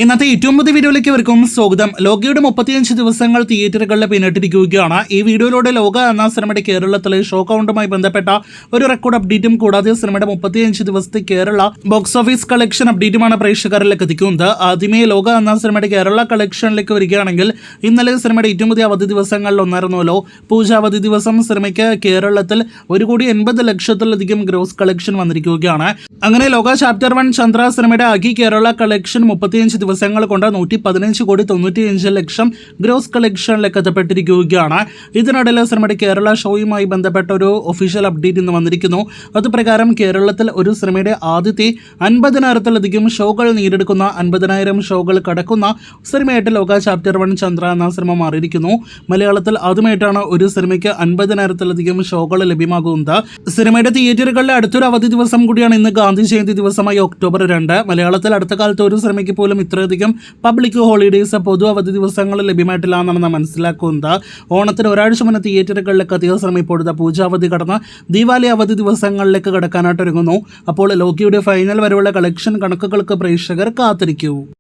ഇന്നത്തെ ഏറ്റവും പുതിയ വീഡിയോയിലേക്ക് ഇവർക്കും സ്വാഗതം. ലോകയുടെ 35 ദിവസങ്ങൾ തിയേറ്ററുകളിൽ പിന്നിട്ടിരിക്കുകയാണ്. ഈ വീഡിയോയിലൂടെ ലോക എന്ന സിനിമയുടെ കേരളത്തിലെ ഷോ കൗണ്ടുമായി ബന്ധപ്പെട്ട ഒരു റെക്കോർഡ് അപ്ഡേറ്റും കൂടാതെ സിനിമയുടെ 35 ദിവസത്തെ കേരള ബോക്സ് ഓഫീസ് കളക്ഷൻ അപ്ഡേറ്റുമാണ് പ്രേക്ഷകരിലേക്ക് എത്തിക്കുന്നത്. ആദ്യമേ ലോക എന്ന സിനിമയുടെ കേരള കളക്ഷനിലേക്ക് വരികയാണെങ്കിൽ ഇന്നലെ സിനിമയുടെ ഏറ്റവും പുതിയ അവധി ദിവസങ്ങളിൽ ഒന്നായിരുന്നല്ലോ പൂജ അവധി ദിവസം. സിനിമയ്ക്ക് കേരളത്തിൽ 1,80,00,000-ലധികം ഗ്രോസ് കളക്ഷൻ വന്നിരിക്കുകയാണ്. അങ്ങനെ ലോക ചാപ്റ്റർ 1 ചന്ദ്ര സിനിമയുടെ ആകെ കേരള കളക്ഷൻ 35 ദിവസങ്ങൾ കൊണ്ട് 115,95,00,000 ഗ്രോസ് കളക്ഷനിലേക്ക് എത്തപ്പെട്ടിരിക്കുകയാണ്. ഇതിനിടയിൽ സിനിമയുടെ കേരള ഷോയുമായി ബന്ധപ്പെട്ട ഒരു ഒഫീഷ്യൽ അപ്ഡേറ്റ് ഇന്ന് വന്നിരിക്കുന്നു. അതുപ്രകാരം കേരളത്തിൽ ഒരു സിനിമയുടെ ആദ്യത്തെ 50,000-ലധികം ഷോകൾ നേടിയെടുക്കുന്ന 50,000 ഷോകൾ കടക്കുന്ന സിനിമയായിട്ട് ലോക ചാപ്റ്റർ 1 ചന്ദ്ര എന്ന സിനിമ മാറിയിരിക്കുന്നു. മലയാളത്തിൽ ആദ്യമായിട്ടാണ് ഒരു സിനിമയ്ക്ക് 50,000-ലധികം ഷോകൾ ലഭ്യമാകുന്നത്. സിനിമയുടെ തിയേറ്ററുകളിലെ അടുത്തൊരു അവധി ദിവസം കൂടിയാണ് ഇന്ന് ഗാന്ധി ജയന്തി ദിവസമായ ഒക്ടോബർ 2. മലയാളത്തിൽ അടുത്ത കാലത്ത് ഒരു സിനിമയ്ക്ക് പോലും ഇത്രയധികം പബ്ലിക് ഹോളിഡേയ്സ് പൊതു അവധി ദിവസങ്ങൾ ലഭ്യമായിട്ടില്ല എന്നാണ് നാം മനസ്സിലാക്കുന്നത്. ഓണത്തിന് ഒരാഴ്ച മുന്നേ തിയേറ്ററുകളിലേക്ക് അധിക സിനിമ ഇപ്പോഴത്തെ പൂജാവധി കടന്ന് ദീപാവലി അവധി ദിവസങ്ങളിലേക്ക് കടക്കാനായിട്ട് ഒരുങ്ങുന്നു. അപ്പോൾ ലോകിയുടെ ഫൈനൽ വരെയുള്ള കളക്ഷൻ കണക്കുകൾക്ക് പ്രേക്ഷകർ കാത്തിരിക്കൂ.